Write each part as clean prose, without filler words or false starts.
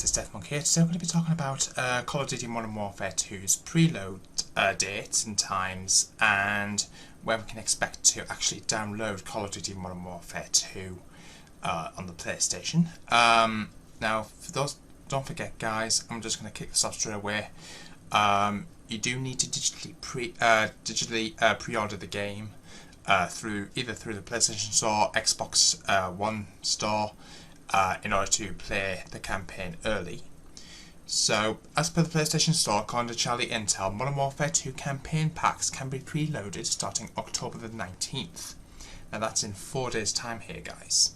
guys, it's Deathmonk here. Today I'm going to be talking about Call of Duty Modern Warfare 2's preload dates and times, and where we can expect to actually download Call of Duty Modern Warfare 2 on the PlayStation. Now, for those, don't forget guys, I'm just going to kick this off straight away. You do need to digitally pre-order the game either through the PlayStation Store, Xbox One Store, in order to play the campaign early. So, as per the PlayStation Store, according to Charlie Intel, Modern Warfare 2 campaign packs can be preloaded starting October the 19th. Now that's in 4 days' time here, guys.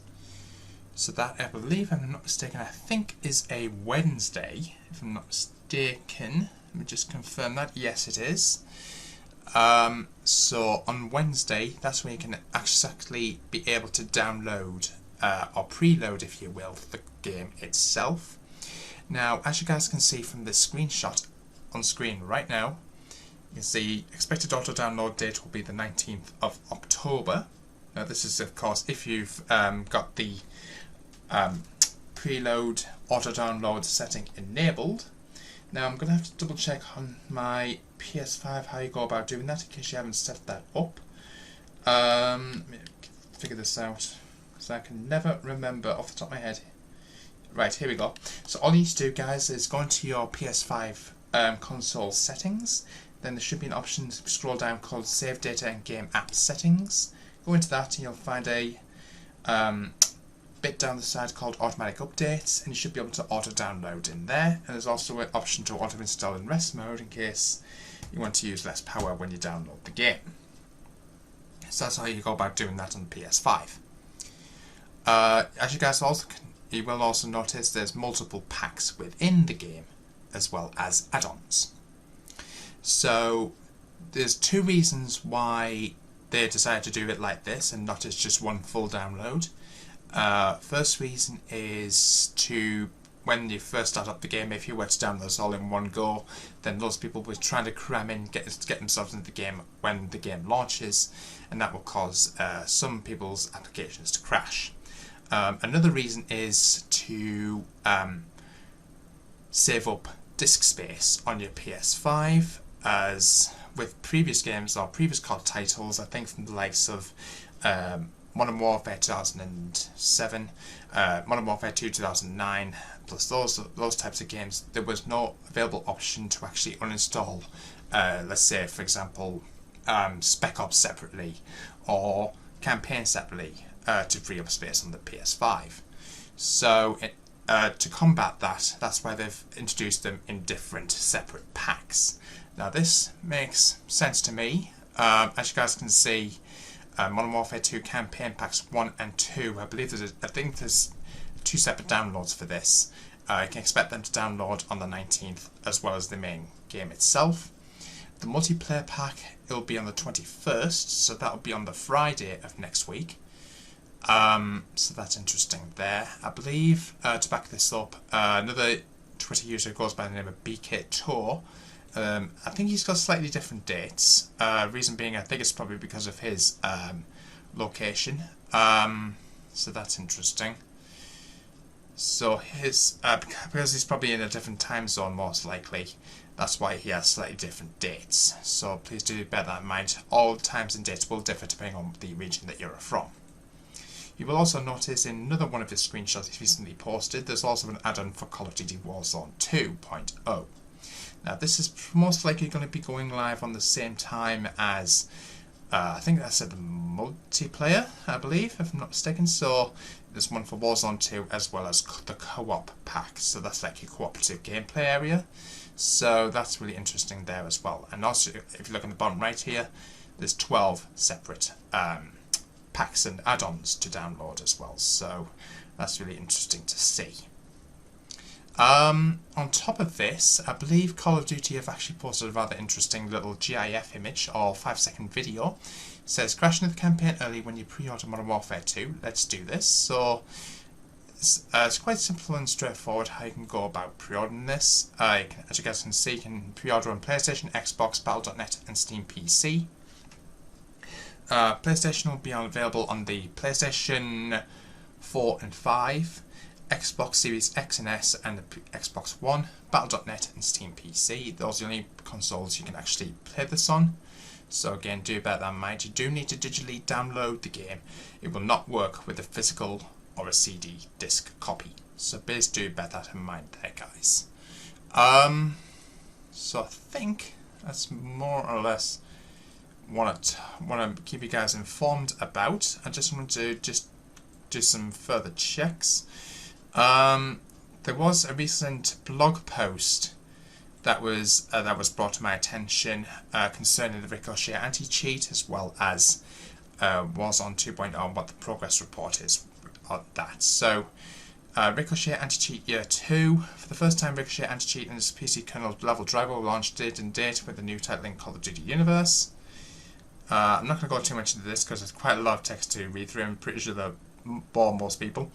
So that, I believe, if I'm not mistaken, I think is a Wednesday, if I'm not mistaken. Let me just confirm that. Yes, it is. So on Wednesday, that's when you can actually be able to download or preload, if you will, the game itself. Now, as you guys can see from this screenshot on screen right now, you can see expected auto download date will be the 19th of October. Now, this is of course if you've got the preload auto download setting enabled. Now, I'm going to have to double check on my PS5 how you go about doing that in case you haven't set that up. Let me figure this out, because I can never remember off the top of my head. Right, here we go. So all you need to do, guys, is go into your PS5 console settings. Then there should be an option to scroll down called Save Data and Game App Settings. Go into that and you'll find a bit down the side called Automatic Updates, and you should be able to auto-download in there. And there's also an option to auto-install in rest mode in case you want to use less power when you download the game. So that's how you go about doing that on the PS5. As you guys you will also notice there's multiple packs within the game as well as add-ons. So there's two reasons why they decided to do it like this and not as just one full download. First reason is to, when you first start up the game, if you were to download this all in one go, then those people were trying to cram in, get themselves into the game when the game launches, and that will cause some people's applications to crash. Another reason is to save up disk space on your PS5, as with previous games or previous COD titles, I think from the likes of Modern Warfare 2007, Modern Warfare 2 2009, plus those types of games, there was no available option to actually uninstall, let's say for example, Spec Ops separately or Campaign separately to free up space on the PS5. So to combat that, that's why they've introduced them in different separate packs. Now this makes sense to me. As you guys can see, Modern Warfare 2 campaign packs 1 and 2. I think there's 2 separate downloads for this. You can expect them to download on the 19th as well as the main game itself. The multiplayer pack, it'll be on the 21st, so that'll be on the Friday of next week. So that's interesting there. I believe, to back this up, another Twitter user goes by the name of BK Tour. I think he's got slightly different dates. Reason being, I think it's probably because of his location. So that's interesting. So his because he's probably in a different time zone, most likely. That's why he has slightly different dates. So please do bear that in mind. All times and dates will differ depending on the region that you're from. You will also notice in another one of his screenshots he's recently posted, there's also an add-on for Call of Duty Warzone 2.0. Now this is most likely going to be going live on the same time as, I think I said the multiplayer, I believe, if I'm not mistaken. So there's one for Warzone 2 as well as the co-op pack. So that's like your cooperative gameplay area. So that's really interesting there as well. And also, if you look on the bottom right here, there's 12 separate packs and add-ons to download as well. So that's really interesting to see. On top of this, I believe Call of Duty have actually posted a rather interesting little GIF image or 5-second video. It says, crashing the campaign early when you pre-order Modern Warfare 2. Let's do this. So it's quite simple and straightforward how you can go about pre-ordering this. As you guys can see, you can pre-order on PlayStation, Xbox, Battle.net and Steam PC. PlayStation will be available on the PlayStation 4 and 5. Xbox Series X and S and the Xbox One, Battle.net and Steam PC. Those are the only consoles you can actually play this on. So again, do bear that in mind. You do need to digitally download the game. It will not work with a physical or a CD disc copy. So please do bear that in mind there, guys. So I think that's more or less what I want to keep you guys informed about. I just want to do some further checks. There was a recent blog post that was brought to my attention concerning the Ricochet anti-cheat, as well as Warzone 2.0 and what the progress report is on that. So Ricochet anti-cheat year 2. For the first time, Ricochet anti-cheat and its PC kernel level driver will launch date and date with a new title in Call of Duty Universe. I'm not going to go too much into this because there's quite a lot of text to read through. I'm pretty sure they'll bore most people.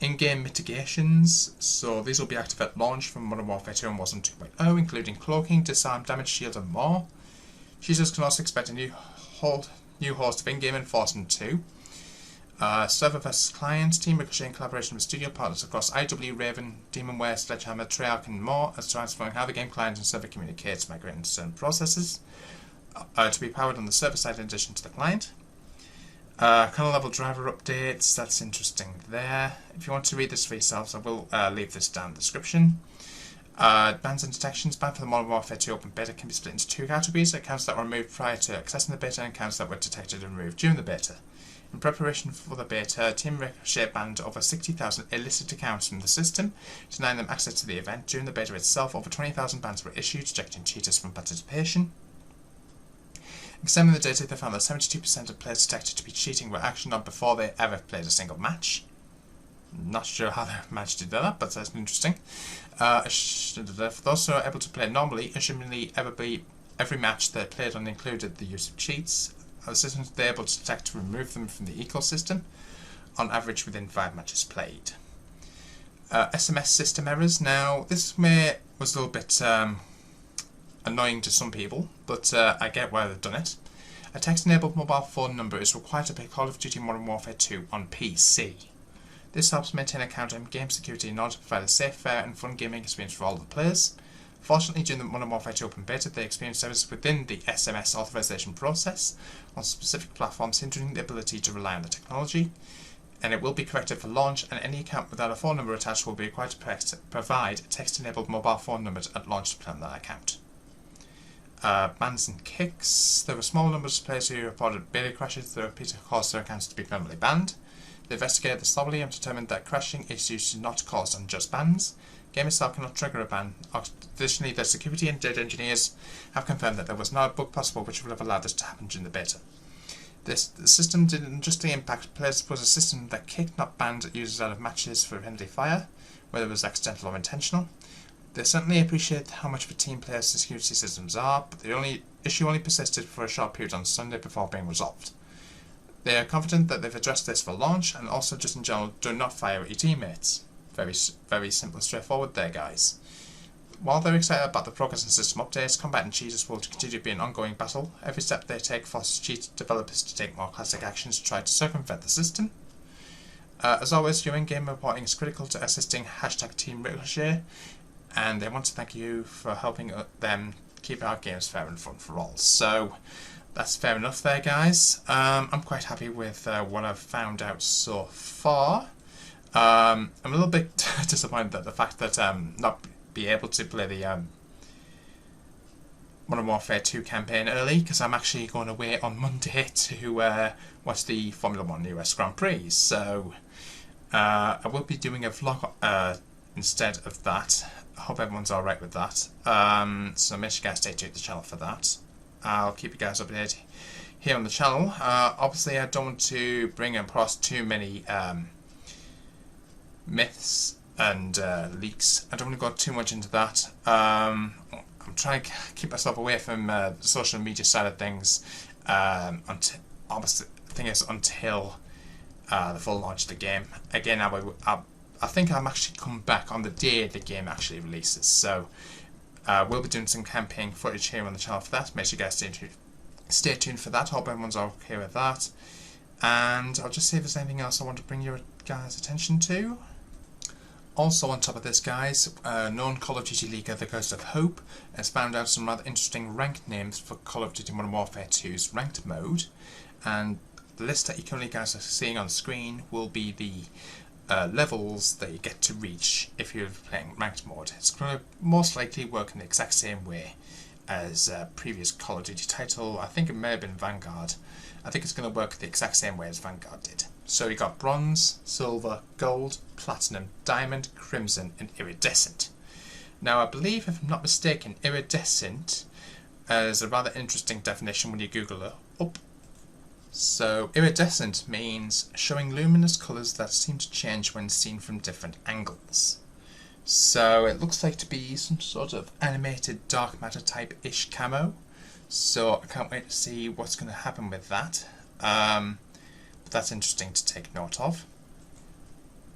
In-game mitigations, so these will be active at launch from Modern Warfare 2 and Warzone 2.0, including cloaking, disarm, damage, shield and more. Users can also expect a new host of in-game enforcement too. Server versus client, Team Ricochet in collaboration with studio partners across IW, Raven, Demonware, Sledgehammer, Treyarch and more, as transforming how the game client and server communicates, migrating to certain processes to be powered on the server side in addition to the client. Kernel level driver updates, that's interesting there. If you want to read this for yourselves, I will leave this down in the description. Bans and detections. Ban for the Modern Warfare 2 Open Beta can be split into two categories: accounts that were removed prior to accessing the beta and accounts that were detected and removed during the beta. In preparation for the beta, Team Ricochet banned over 60,000 illicit accounts from the system, denying them access to the event. During the beta itself, over 20,000 bans were issued, ejecting cheaters from participation. Examining the data, they found that 72% of players detected to be cheating were actioned on before they ever played a single match. Not sure how they managed to do that, but that's interesting. For those who are able to play normally, assumingly every match they played on included the use of cheats. The systems they're able to detect to remove them from the ecosystem, on average within 5 matches played. SMS System Errors. Now, this was a little bit annoying to some people, but I get why they've done it. A text-enabled mobile phone number is required to play Call of Duty Modern Warfare 2 on PC. This helps maintain account and game security in order to provide a safe, fair and fun gaming experience for all the players. Fortunately, during the Modern Warfare 2 Open Beta, they experienced errors within the SMS authorization process on specific platforms, hindering the ability to rely on the technology, and it will be corrected for launch, and any account without a phone number attached will be required to provide a text-enabled mobile phone number at launch to play on that account. Bans and kicks. There were small numbers of players who reported beta crashes that appear to cause their accounts to be permanently banned. They investigated this thoroughly and determined that crashing issues did not cause unjust bans. Game itself cannot trigger a ban. Additionally, the security and data engineers have confirmed that there was not a bug possible which would have allowed this to happen during the beta. The system didn't unjustly impact players. It was a system that kicked, not banned, users out of matches for friendly fire, whether it was accidental or intentional. They certainly appreciate how much of a team players' security systems are, but the issue only persisted for a short period on Sunday before being resolved. They are confident that they've addressed this for launch, and also just in general, do not fire at your teammates. Very, very simple and straightforward there, guys. While they're excited about the progress and system updates, combating cheaters will continue to be an ongoing battle. Every step they take forces cheat developers to take more classic actions to try to circumvent the system. As always, your in-game reporting is critical to assisting #Team Ricochet, and they want to thank you for helping them keep our games fair and fun for all. So that's fair enough there, guys. I'm quite happy with what I've found out so far. I'm a little bit disappointed at the fact that not be able to play the Modern Warfare 2 campaign early, because I'm actually going away on Monday to watch the Formula 1 US Grand Prix. So I will be doing a vlog instead of that. I hope everyone's alright with that. So make sure you guys stay tuned to the channel for that. I'll keep you guys updated here on the channel. Obviously, I don't want to bring across too many myths and leaks. I don't want to go too much into that. I'm trying to keep myself away from the social media side of things until the full launch of the game. Again, I think I'm actually coming back on the day the game actually releases. So we'll be doing some campaign footage here on the channel for that. Make sure you guys stay tuned for that. Hope everyone's okay with that. And I'll just see if there's anything else I want to bring your guys' attention to. Also on top of this, guys, known Call of Duty leaker The Ghost of Hope has found out some rather interesting ranked names for Call of Duty Modern Warfare 2's ranked mode, and the list that you currently guys are seeing on screen will be the levels that you get to reach if you're playing ranked mode. It's going to most likely work in the exact same way as previous Call of Duty title. I think it may have been Vanguard. I think it's going to work the exact same way as Vanguard did. So you got bronze, silver, gold, platinum, diamond, crimson and iridescent. Now I believe, if I'm not mistaken, iridescent is a rather interesting definition when you Google it up. So iridescent means showing luminous colours that seem to change when seen from different angles. So it looks like to be some sort of animated dark matter type-ish camo. So I can't wait to see what's going to happen with that. But that's interesting to take note of.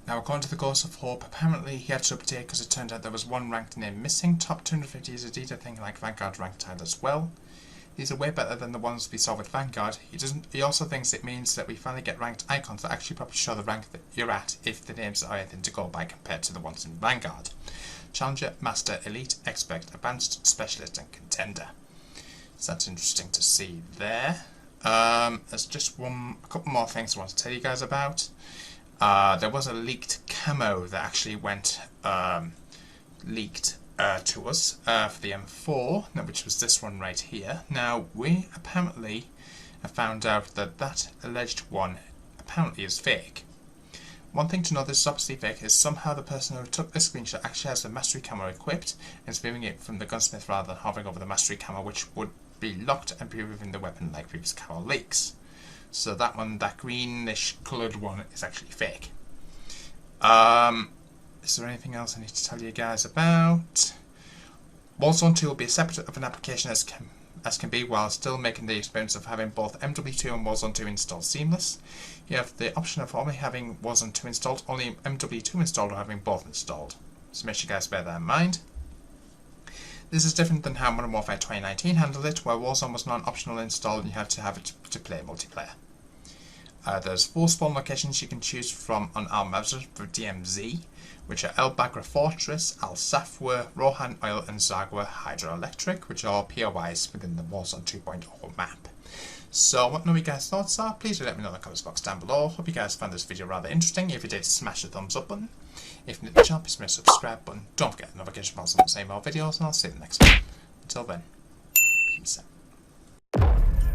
Now, according to the Ghost of Hope, apparently he had to update because it turned out there was one ranked name missing. Top 250 is indeed a thing like Vanguard ranked tile as well. These are way better than the ones we saw with Vanguard. He also thinks it means that we finally get ranked icons that actually probably show the rank that you're at if the names are anything to go by compared to the ones in Vanguard. Challenger, Master, Elite, Expert, Advanced, Specialist and Contender. So that's interesting to see there. There's just a couple more things I want to tell you guys about. There was a leaked camo that actually went leaked to us for the M4, which was this one right here. Now, we apparently have found out that that alleged one apparently is fake. One thing to know this is obviously fake is somehow the person who took this screenshot actually has the mastery camo equipped and is viewing it from the gunsmith rather than hovering over the mastery camo, which would be locked and be removing the weapon like previous camo leaks. So that one, that greenish coloured one, is actually fake. Is there anything else I need to tell you guys about? Warzone 2 will be separate of an application as can be, while still making the experience of having both MW2 and Warzone 2 installed seamless. You have the option of only having Warzone 2 installed, only MW2 installed, or having both installed. So make sure you guys bear that in mind. This is different than how Modern Warfare 2019 handled it, where Warzone was not an optional install and you had to have it to play multiplayer. There's 4 spawn locations you can choose from on our maps for DMZ, which are El Bagra Fortress, Al Safwa, Rohan Oil and Zagwa Hydroelectric, which are all POIs within the Warzone 2.0 map. So what know you guys' thoughts are? Please do let me know in the comments box down below. Hope you guys found this video rather interesting. If you did, smash the thumbs up button. If you're new to the channel, please smash the subscribe button. Don't forget the notification bells on the same more videos, and I'll see you in the next one. Until then, peace out.